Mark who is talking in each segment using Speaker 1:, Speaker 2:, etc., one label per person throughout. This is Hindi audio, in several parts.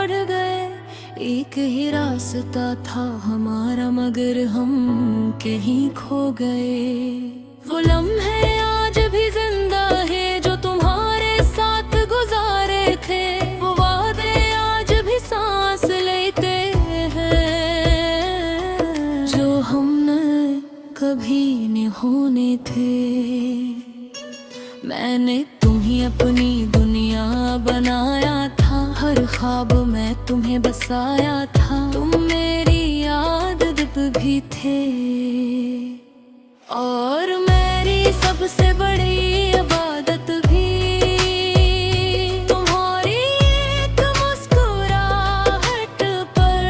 Speaker 1: बढ़ गए। एक ही रास्ता था हमारा मगर हम कहीं खो गए। वो लम्हे आज भी जिंदा है जो तुम्हारे साथ गुजारे थे। वो वादे आज भी सांस लेते हैं जो हमने कभी नहीं होने थे। मैंने तुम्हें अपनी दुनिया बनाया था, हर ख्वाब में तुम्हें बसाया था। तुम मेरी आदत भी थे और मेरी सबसे बड़ी इबादत भी। तुम्हारी एक मुस्कुराहट पर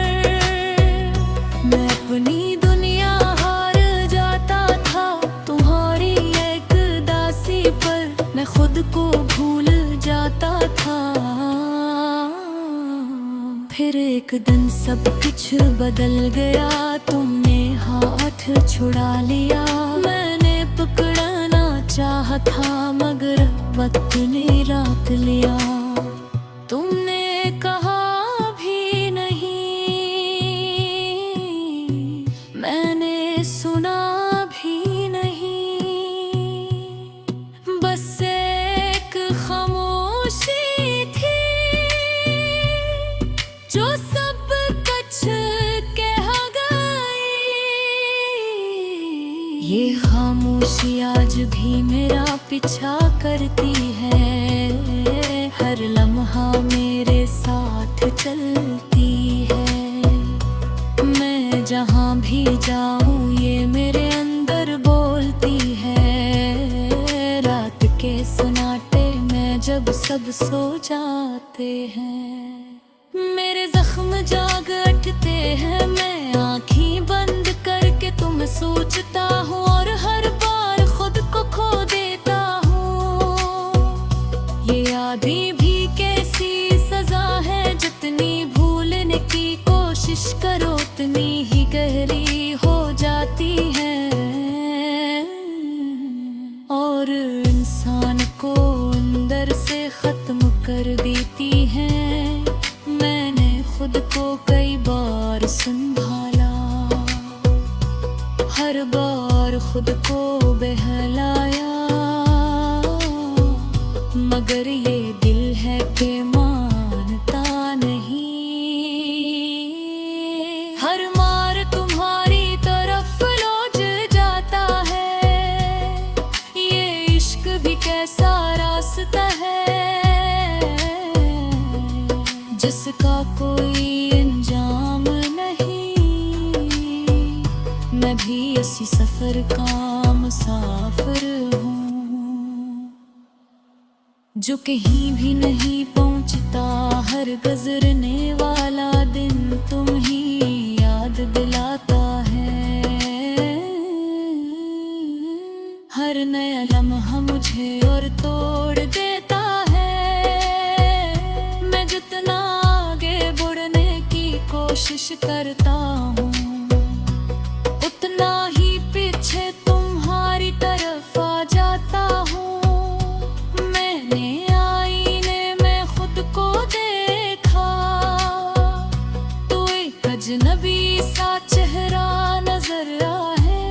Speaker 1: मैं अपनी दुनिया हार जाता था। तुम्हारी एक दासी पर मैं खुद को भूल जाता था। फिर एक दिन सब कुछ बदल गया, तुमने हाथ छुड़ा लिया। मैंने पकड़ना चाहा था मगर वक्त ने रात लिया। तुमने कहा भी नहीं, मैंने सुना भी नहीं। बस एक खामोशी थी जो सब कुछ कह गई। ये खामोशी आज भी मेरा पीछा करती है, हर लम्हा मेरे साथ चलती है। मैं जहाँ भी जाऊँ ये मेरे अंदर बोलती है। रात के सन्नाटे में जब सब सो जाते हैं, मेरे जख्म जाग उठते हैं। मैं आँखें बंद करके तुम्हें सोचता हूँ और हर बार खुद को खो देता हूँ। ये यादें भी कैसी सजा है, जितनी भूलने की कोशिश करो उतनी ही गहरी हो जाती है और इंसान को अंदर से खत्म कर देती है। मैंने खुद को कई बार संभाला, हर बार खुद को बहलाया, मगर ये दिल है कि मानता नहीं। हर मार तुम्हारी तरफ लौट जाता है। ये इश्क भी कैसा रास्ता है जिसका कोई अंजाम नहीं। मैं भी इसी सफर का मुसाफिर हूँ जो कहीं भी नहीं पहुँचता। हर गुजरने वाला दिन तुम ही याद दिलाता है। हर नया लम्हा मुझे और तोड़ देता है। मैं जितना आगे बढ़ने की कोशिश करता हूँ उतना ही पीछे तुम्हारी तरफ आ जाता हूँ। मैंने आईने में खुद को देखा तो एक अजनबी सा चेहरा नजर आए।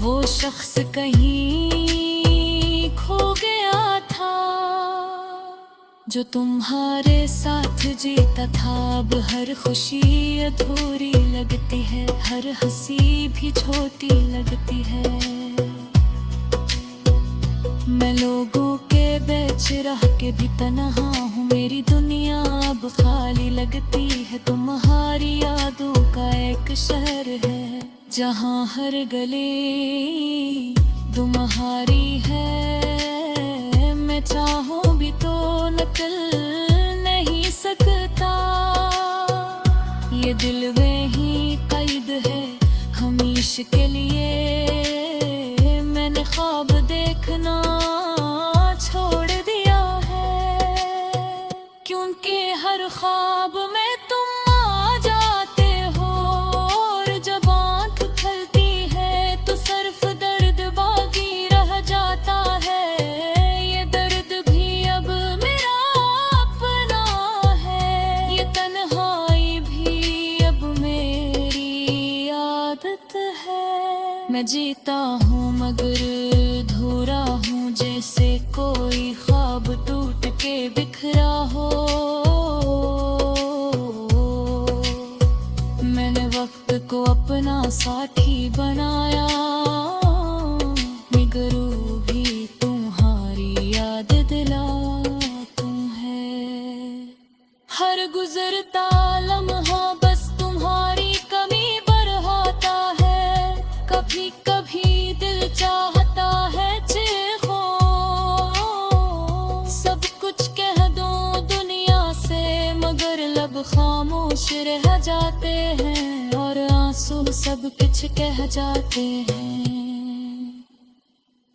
Speaker 1: वो शख्स कहीं खो गया था जो तुम्हारे साथ जीता था। अब हर खुशी अधूरी लगती है, हर हंसी भी छोटी लगती है। मैं लोगों के बीच रह के भी तन्हा हूँ, मेरी दुनिया अब खाली लगती है। तुम्हारी यादों का एक शहर है जहाँ हर गली तुम्हारी है। मैं चाहूँ भी तो निकल नहीं सकता। ये दिल में ही कैद है हमेशा के लिए। मैंने ख्वाब देखना छोड़ दिया है क्योंकि हर ख्वाब में तुम आ जाते हो और जब आँख खुलती है तो सिर्फ दर्द बाकी रह जाता है। ये दर्द भी अब मेरा अपना है। मैं जीता हूँ मगर अधूरा हूँ, जैसे कोई ख्वाब टूट के बिखरा हो। मैंने वक्त को अपना साथी बनाया, निगरू भी तुम्हारी याद दिलाता है। हर गुजरता लम्हा बस तुम्हारी कमी बढ़ाता है। कभी कभी दिल चाहता है चीखो, सब कुछ कह दो दुनिया से, मगर लब खामोश रह जाते हैं और आंसू सब कुछ कह जाते हैं।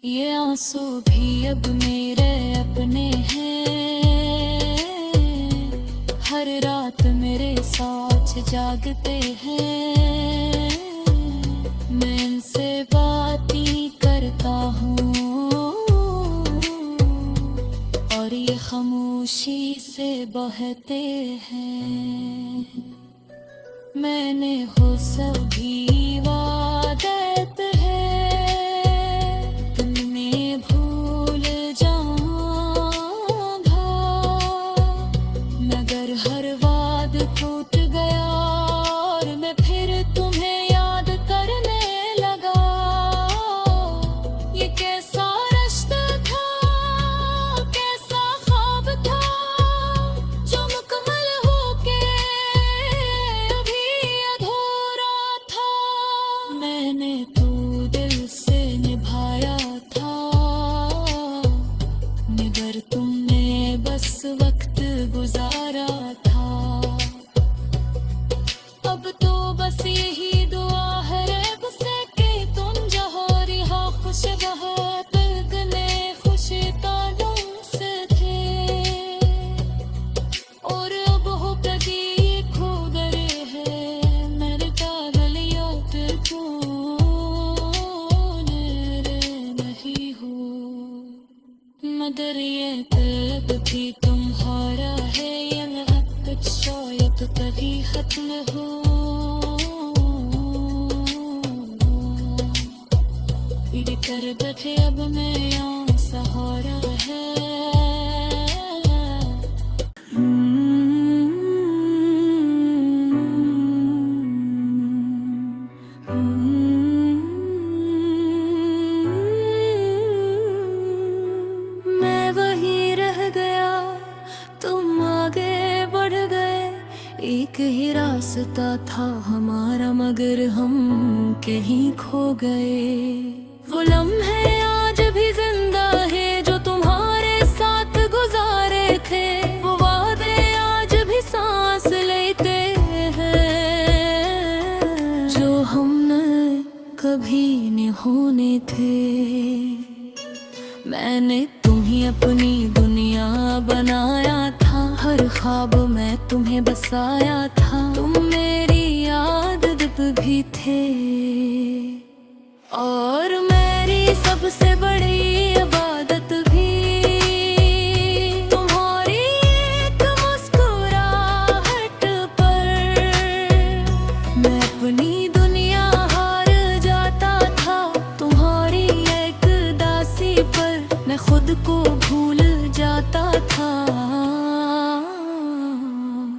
Speaker 1: ये आंसू भी अब मेरे अपने हैं, हर रात मेरे साथ जागते हैं। मैं इनसे बात ही करता हूँ और ये खामोशी से बहते हैं। मैंने हो सभी वादत है, तुमने भूल जाऊंगा, मगर हर वाद टूट गया और मैं फिर तुम्हें याद करने लगा। ये कैसा रिश्ता था, कैसा ख्वाब था, जो मुकम्मल होके अभी अधूरा था। मैंने तो दिल से निभाया था, मगर तुमने बस वक्त गुजारा था। अब तो बस यही दुआ है रब से कि तुम जहाँ रिहा खुश रहा, तलकने खुश तालुम से थे। और अब हो कभी खो गए हैं मेरे पागल याद को, नहीं हो मगर ये तलब भी तुम्हारा है, ये मोहब्बत शायद कभी खत्म हो। ये तरबत है अब मेरा सहारा है। मैं वहीं रह गया, तुम आगे बढ़ गए। एक ही रास्ता था हमारा, मगर हम कहीं खो गए। वो लम्हे आज भी जिंदा है जो तुम्हारे साथ गुजारे थे, वो वादे आज भी सांस लेते हैं जो हमने कभी नहीं होने थे। मैंने तुम्हें अपनी दुनिया बनाया था, हर ख्वाब में तुम्हें बसाया था। तुम मेरी आदत भी थे और मेरी सबसे बड़ी इबादत भी तुम्हारी एक मुस्कुराहट पर। मैं अपनी दुनिया हार जाता था तुम्हारी एक दासी पर, मैं खुद को भूल जाता था।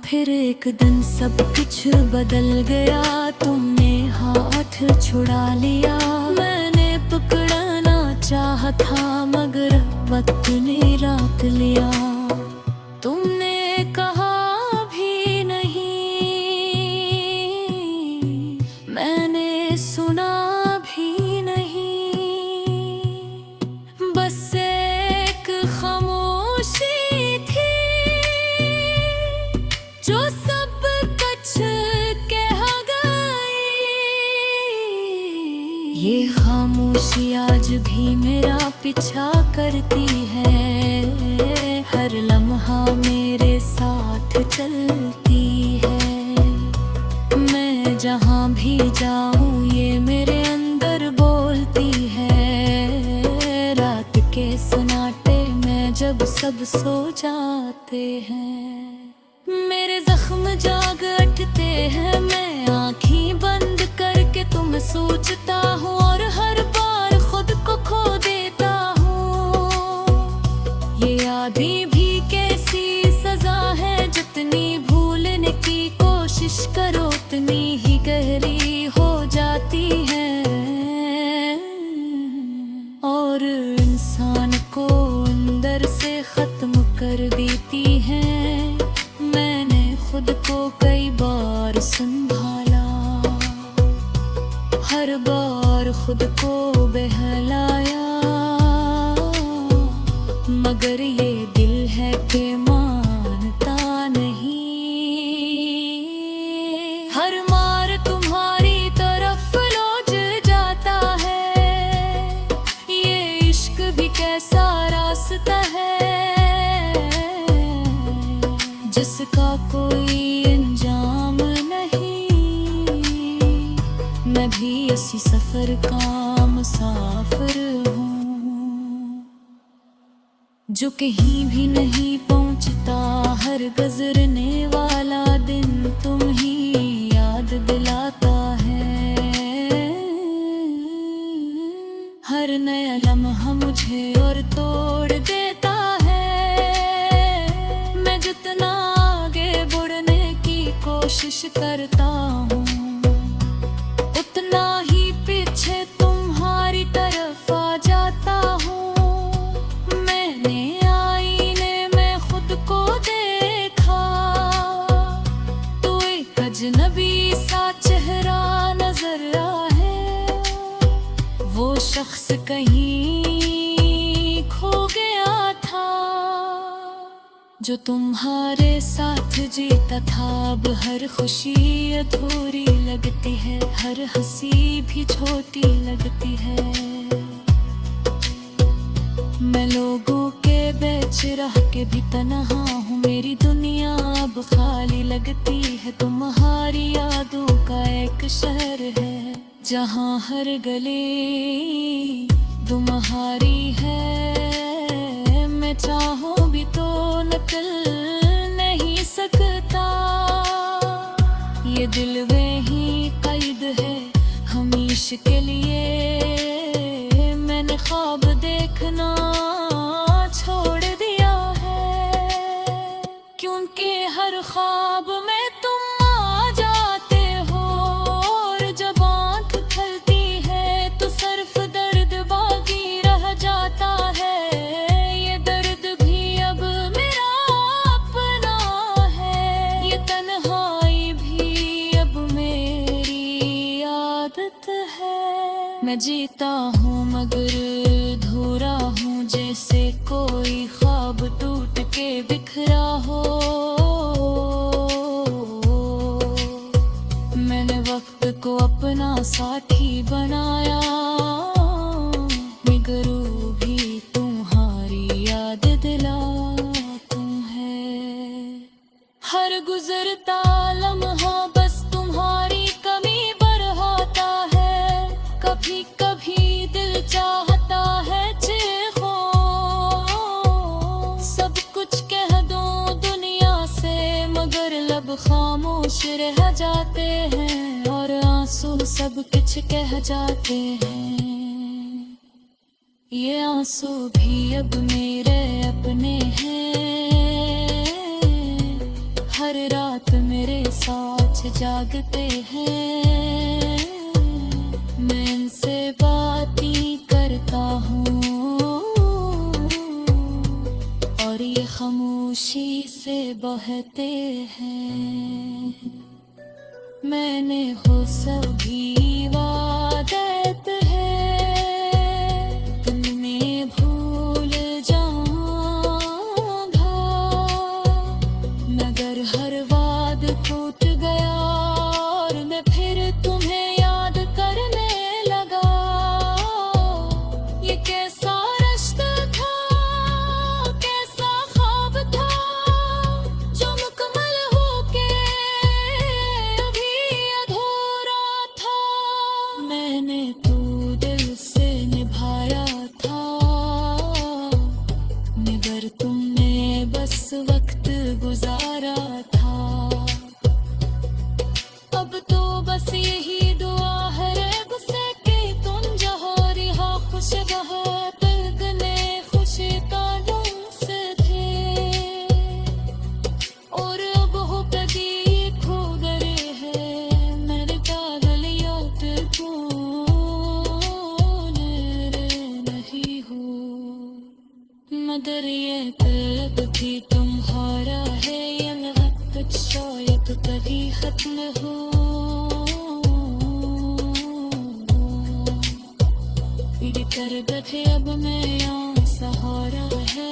Speaker 1: फिर एक दिन सब कुछ बदल गया, तुमने हाथ छुड़ा लिया। मैंने पकड़ना चाहा था मगर वक्त ने रात लिया। तुमने कहा भी नहीं, मैंने सुना भी नहीं, बस एक खामोशी थी जो सब कुछ कह गई। ये खामोशी आज भी मेरा पीछा करती है, हर लम्हा मेरे साथ चलती है। मैं जहाँ भी जाऊँ ये मेरे अंदर बोलती है। रात के सन्नाटे में जब सब सो जाते हैं, मेरे जख्म जाग उठते हैं। मैं आँखें बंद करके तुम्हें सोचता हूँ और जिसका कोई अंजाम नहीं। मैं भी इसी सफर का मुसाफिर हूँ, जो कहीं भी नहीं पहुँचता। हर गुजरने वाला दिन तुम ही याद दिलाता है। हर नया लम्हा मुझे और तोड़ देता है। मैं जितना आगे बढ़ने की कोशिश करता हूँ, उतना ही पीछे तुम्हारी तरफ आ जाता हूँ। मैंने आईने में खुद को देखा, तो एक अजनबी सा चेहरा नजर आए। वो शख्स कहीं खो गया था, जो तुम्हारे साथ जीता था। अब हर खुशी अधूरी लगती है, हर हंसी भी छोटी लगती है। मैं लोगों के बीच रह के भी तन्हा हूँ। मेरी दुनिया अब खाली लगती है। तुम्हारी यादों का एक शहर है, जहाँ हर गली तुम्हारी है। मैं चाहूँ भी तो निकल नहीं सकता। ये दिल वही कैद है हमेशा के लिए। मैंने ख्वाब देखना छोड़ दिया है, क्योंकि हर ख्वाब में तुम आ जाते हो। और जब आँख खुलती है तो सिर्फ दर्द बाकी रह जाता है। ये दर्द भी अब मेरा अपना है, ये तन्हाई भी अब मेरी आदत है। मैं जीता हूँ मगर अधूरा हूँ, जैसे कोई ख्वाब टूट के बिखरा हो। मैंने वक्त को अपना साथी बनाया, मगर वो भी तुम्हारी याद दिलाता है। हर गुजरता लम्हा बस तुम्हारी कमी बढ़ाता है। कभी कभी दिल चाहता है चीखो, सब कुछ कह दो दुनिया से, मगर लब खामोश रह जाते हैं। और आंसू सब कुछ कह जाते हैं। ये आंसू भी अब मेरे अपने हैं। हर रात मेरे साथ जागते हैं। मैं इनसे बात ही करता हूँ, और ये खामोशी से बहते हैं। मैंने हो सभी वादत है, तुमने भूल जाऊंगा। मगर हर वाद टूट गया, और मैं फिर तुम्हें याद करने लगा। ये कैसा रिश्ता था, कैसा ख्वाब था, जो मुकम्मल होके अभी अधूरा था। मैंने तो दिल से निभाया था, मगर तुमने बस वक्त गुजारा था। अब तो बस यही दुआ है रब से कि तुम जहाँ रिहा खुश रहो। पलकने खुशी तालों से थे, और अब हो कदी खो गए हैं। मेरे पागल याद कौन नहीं हो, मगर ये तलब भी तुम्हारा है। ये वक्त शायद कभी खत्म हो। मेरी तरबत है अब मैं यहाँ सहारा है।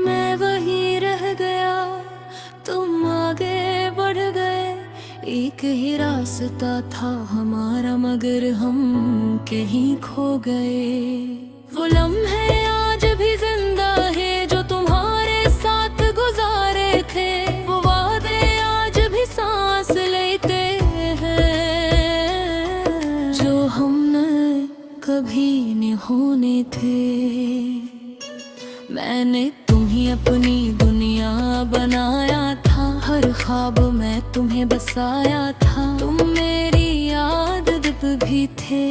Speaker 1: मैं वहीं रह गया, तुम आगे एक ही रास्ता था हमारा मगर हम कहीं खो गए। वो लम्हे आज भी जिंदा है जो तुम्हारे साथ गुजारे थे। वो वादे आज भी सांस लेते हैं जो हमने कभी नहीं होने थे। मैंने तुम्हें अपनी दुनिया बनाया था, हर ख्वाब में तुम्हें बसाया था। तुम मेरी आदत भी थे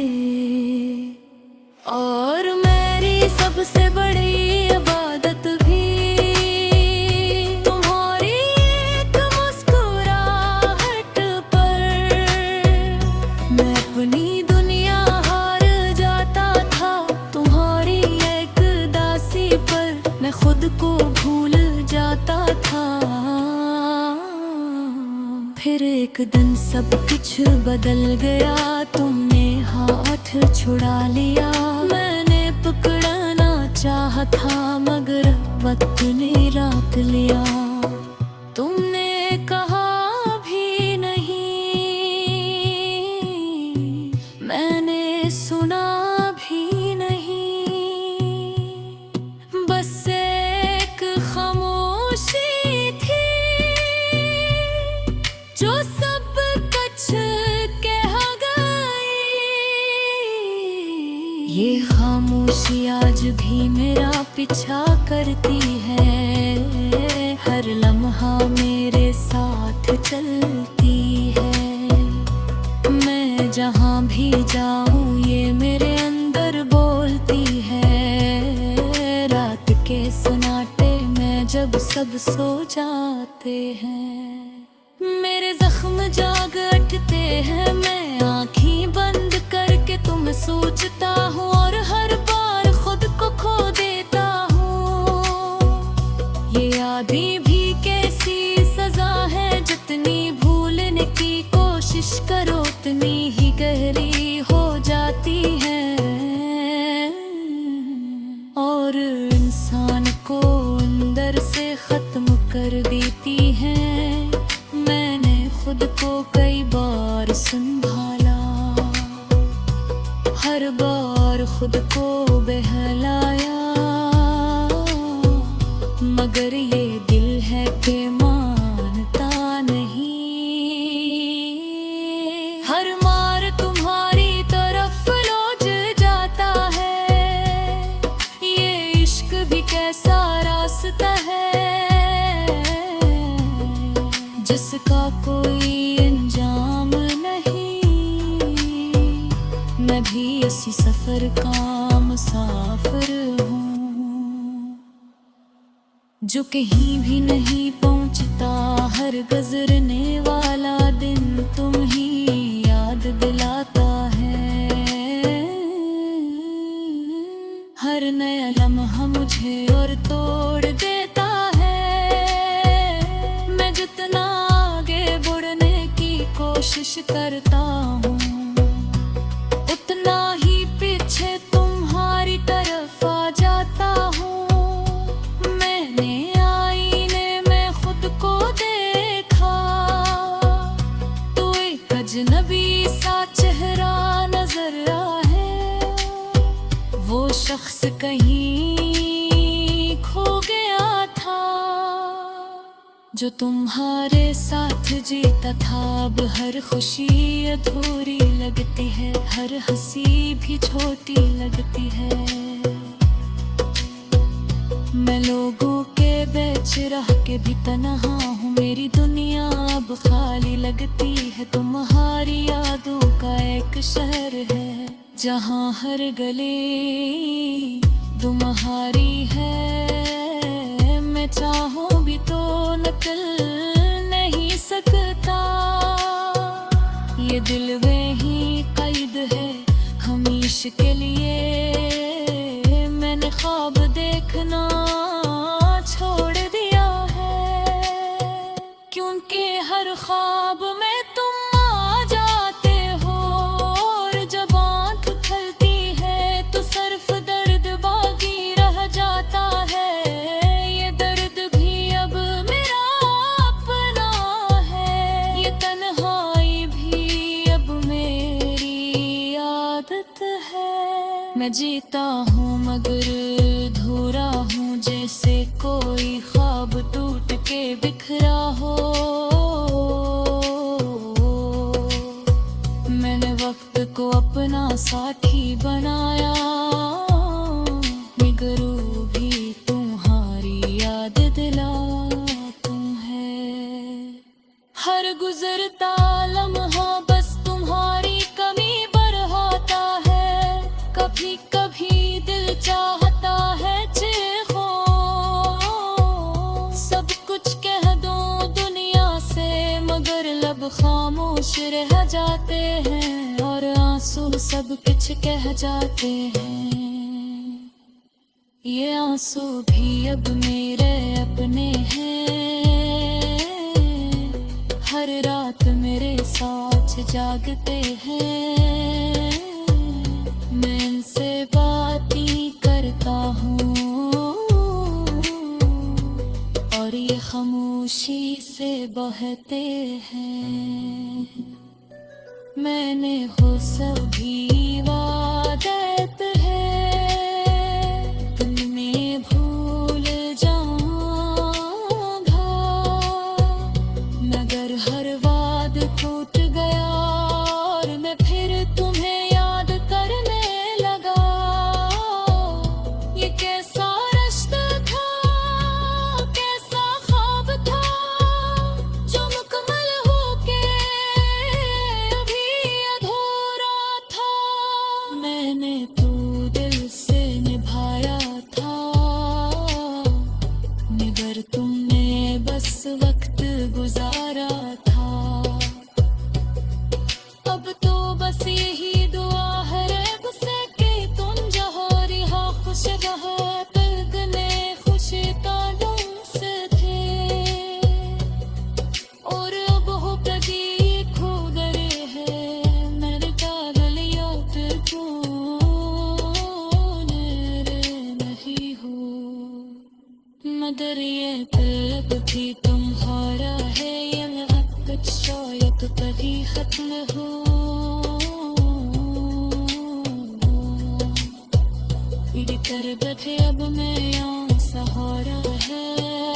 Speaker 1: और मेरी सबसे बड़ी इबादत भी। तुम्हारी एक मुस्कुराहट पर मैं अपनी दुनिया हार जाता था। तुम्हारी एक दासी पर मैं खुद को भूल जाता था। फिर एक दिन सब कुछ बदल गया, तुमने हाथ छुड़ा लिया। मैंने पकड़ना चाहा था मगर वक्त ने रात लिया। तुमने कहा भी नहीं, मैंने सुना भी नहीं। बस एक खामोशी थी जो सब कुछ कह गई। ये खामोशी आज भी मेरा पीछा करती है, हर लम्हा मेरे साथ चलती है। मैं जहाँ भी जाऊँ ये मेरे अंदर बोलती है। रात के सन्नाटे में जब सब सो जाते हैं, मेरे जख्म जाग उठते हैं। मैं आँखें बंद करके तुम्हें सोचता हूँ और हर बार खुद को खो देता हूँ। ये यादें भी कैसी सजा है, जितनी भूलने की कोशिश करो उतनी ही गहरी हो जाती है और इंसान को अंदर से खत्म कर देती है। मैंने खुद को कई बार संभाला, हर बार खुद को बहलाया, मगर ये दिल है कि मानता नहीं। हर मार तुम्हारी तरफ लौट जाता है। ये इश्क भी कैसा रास्ता है जिसका कोई अंजाम नहीं। मैं भी इसी सफर का मुसाफिर हूँ जो कहीं भी नहीं पहुँचता। हर गुजरने वाला दिन तुम ही याद दिलाता है। हर नया लम्हा मुझे और तोड़ देता है। मैं जितना आगे बढ़ने की कोशिश करता हूँ उतना ही पीछे तुम्हारी तरफ आ जाता हूँ। मैंने आईने में खुद को देखा तो एक अजनबी सा चेहरा नजर आए। वो शख्स कहीं खो गया था जो तुम्हारे साथ जीता था। अब हर खुशी अधूरी लगती है, हर हंसी भी छोटी लगती है। मैं लोगों के बीच रह के भी तन्हा हूँ। मेरी दुनिया अब खाली लगती है। तुम्हारी यादों का एक शहर है जहाँ हर गली तुम्हारी है। मैं चाहूँ भी तो निकल नहीं सकता। ये दिल वही कैद है हमेशा के लिए। मैंने ख्वाब देखना छोड़ दिया है क्योंकि हर ख्वाब में तुम आ जाते हो और जब आँख खुलती है तो सिर्फ दर्द बाकी रह जाता है। ये दर्द भी अब मेरा अपना है। ये तन्हा मैं जीता हूँ मगर धूरा हूँ, जैसे कोई ख्वाब टूट के बिखरा हो। मैंने वक्त को अपना साथी बनाया, बिगड़ू भी तुम्हारी याद दिलाता है। हर गुजरता लम्हा बस तुम्हारी कमी बढ़ाता है। कभी कभी दिल चाहता है चीखो, सब कुछ कह दो दुनिया से, मगर लब खामोश रह जाते हैं और आंसू सब कुछ कह जाते हैं। ये आंसू भी अब मेरे अपने हैं, हर रात मेरे साथ जागते हैं। मैं इनसे बात ही करता हूँ और ये खामोशी से बहते हैं। मैंने हो सभी वादत है, तुमने भूल जाऊंगा, मगर हर वाद टूट गया और मैं फिर तुम्हें याद करने लगा। ये कैसा रिश्ता था, कैसा ख्वाब था, जो मुकम्मल होके अभी अधूरा था। मैंने तो दिल से निभाया था, मगर तुमने बस वक्त गुजारा था। अब तो बस यही दुआ है रब से कि तुम जहाँ रिहा खुश रहो, पलकने खुश तालों से थे। और अब हो प्रतीक खो गए हैं, मेरे कागल याद नहीं हो, मगर ये तलब भी तुम्हारा है, ये मोहब्बत शायद कभी खत्म हो। तेरी तरबत अब मैं यहाँ सहारा है।